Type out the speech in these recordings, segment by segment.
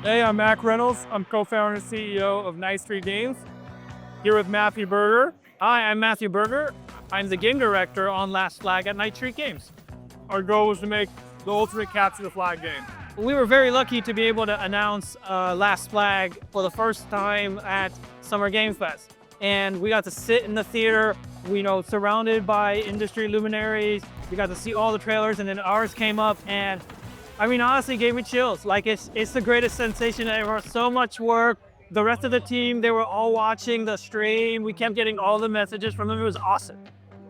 Hey, I'm Mac Reynolds. I'm co-founder and CEO of Night Street Games. Here with Matthew Berger. Hi, I'm Matthew Berger. I'm the game director on Last Flag at Night Street Games. Our goal was to make the ultimate capture the flag game. We were very lucky to be able to announce Last Flag for the first time at Summer Game Fest. And we got to sit in the theater, surrounded by industry luminaries. We got to see all the trailers, and then ours came up, and honestly, gave me chills. Like, it's the greatest sensation ever. So much work. The rest of the team, they were all watching the stream. We kept getting all the messages from them. It was awesome.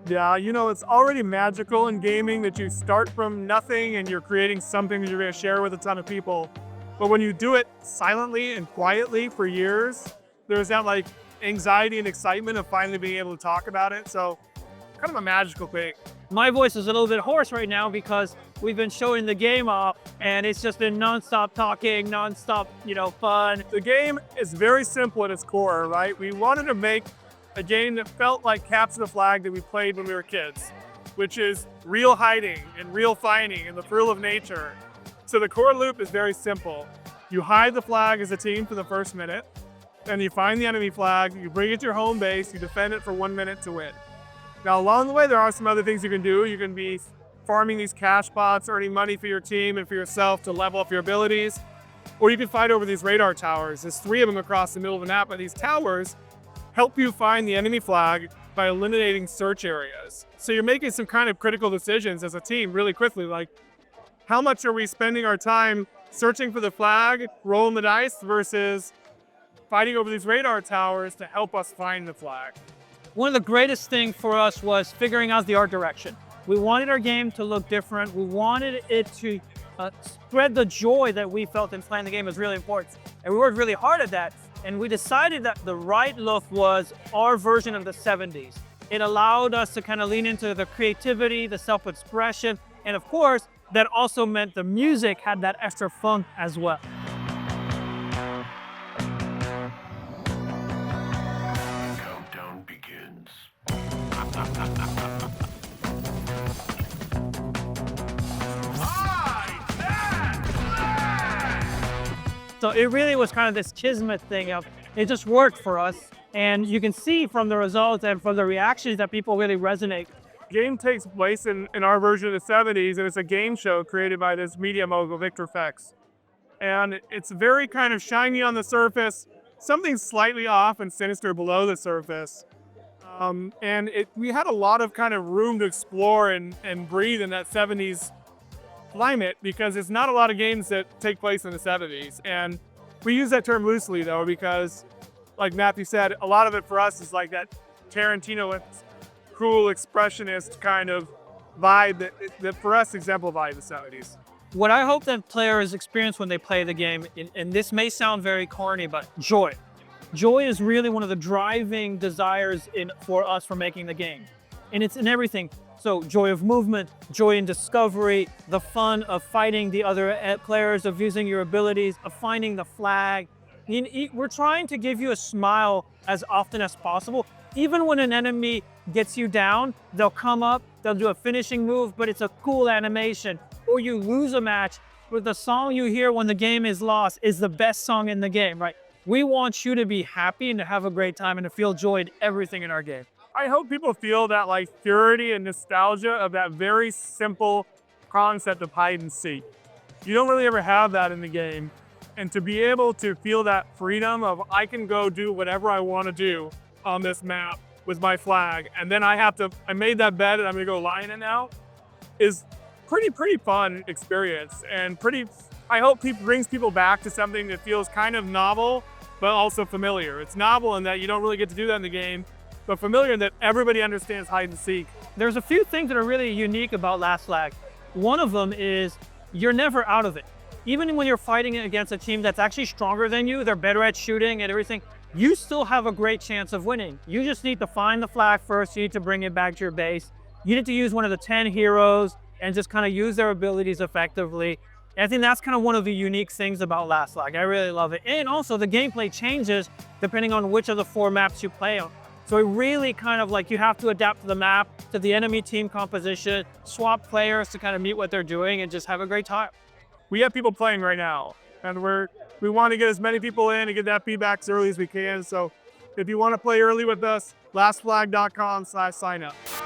Yeah, it's already magical in gaming that you start from nothing and you're creating something that you're going to share with a ton of people. But when you do it silently and quietly for years, there's that anxiety and excitement of finally being able to talk about it. So kind of a magical thing. My voice is a little bit hoarse right now because we've been showing the game off, and it's just been nonstop talking, nonstop, fun. The game is very simple at its core, right? We wanted to make a game that felt like Capture the Flag that we played when we were kids, which is real hiding and real finding and the thrill of nature. So the core loop is very simple. You hide the flag as a team for the first minute, then you find the enemy flag, you bring it to your home base, you defend it for 1 minute to win. Now, along the way, there are some other things you can do. You can be farming these cash pots, earning money for your team and for yourself to level up your abilities. Or you can fight over these radar towers. There's 3 of them across the middle of the map, but these towers help you find the enemy flag by eliminating search areas. So you're making some kind of critical decisions as a team really quickly, like how much are we spending our time searching for the flag, rolling the dice, versus fighting over these radar towers to help us find the flag. One of the greatest things for us was figuring out the art direction. We wanted our game to look different. We wanted it to spread the joy that we felt in playing the game was really important. And we worked really hard at that. And we decided that the right look was our version of the 70s. It allowed us to kind of lean into the creativity, the self-expression, and of course, that also meant the music had that extra funk as well. Countdown begins. So it really was kind of this kismet thing of, it just worked for us. And you can see from the results and from the reactions that people really resonate. Game takes place in our version of the 70s, and it's a game show created by this media mogul, Victor Fex. And it's very kind of shiny on the surface, something slightly off and sinister below the surface. We had a lot of kind of room to explore and breathe in that 70s climate, because there's not a lot of games that take place in the 70s. And we use that term loosely, though, because like Matthew said, a lot of it for us is like that Tarantino cool expressionist kind of vibe that for us exemplified the 70s. What I hope that players experience when they play the game, and this may sound very corny, but joy. Joy is really one of the driving desires for us for making the game. And it's in everything. So joy of movement, joy in discovery, the fun of fighting the other players, of using your abilities, of finding the flag. We're trying to give you a smile as often as possible. Even when an enemy gets you down, they'll come up, they'll do a finishing move, but it's a cool animation. Or you lose a match, but the song you hear when the game is lost is the best song in the game, right? We want you to be happy and to have a great time and to feel joy in everything in our game. I hope people feel that purity and nostalgia of that very simple concept of hide and seek. You don't really ever have that in the game. And to be able to feel that freedom of, I can go do whatever I want to do on this map with my flag, and then I made that bed and I'm gonna go lie in it now, is pretty fun experience, and I hope brings people back to something that feels kind of novel, but also familiar. It's novel in that you don't really get to do that in the game, but familiar in that everybody understands hide and seek. There's a few things that are really unique about Last Flag. One of them is you're never out of it. Even when you're fighting against a team that's actually stronger than you, they're better at shooting and everything, you still have a great chance of winning. You just need to find the flag first. You need to bring it back to your base. You need to use one of the 10 heroes and just kind of use their abilities effectively. And I think that's kind of one of the unique things about Last Flag. I really love it. And also the gameplay changes depending on which of the 4 maps you play on. So it really kind of you have to adapt to the map, to the enemy team composition, swap players to kind of meet what they're doing and just have a great time. We have people playing right now. And we want to get as many people in and get that feedback as early as we can. So if you want to play early with us, lastflag.com/signup.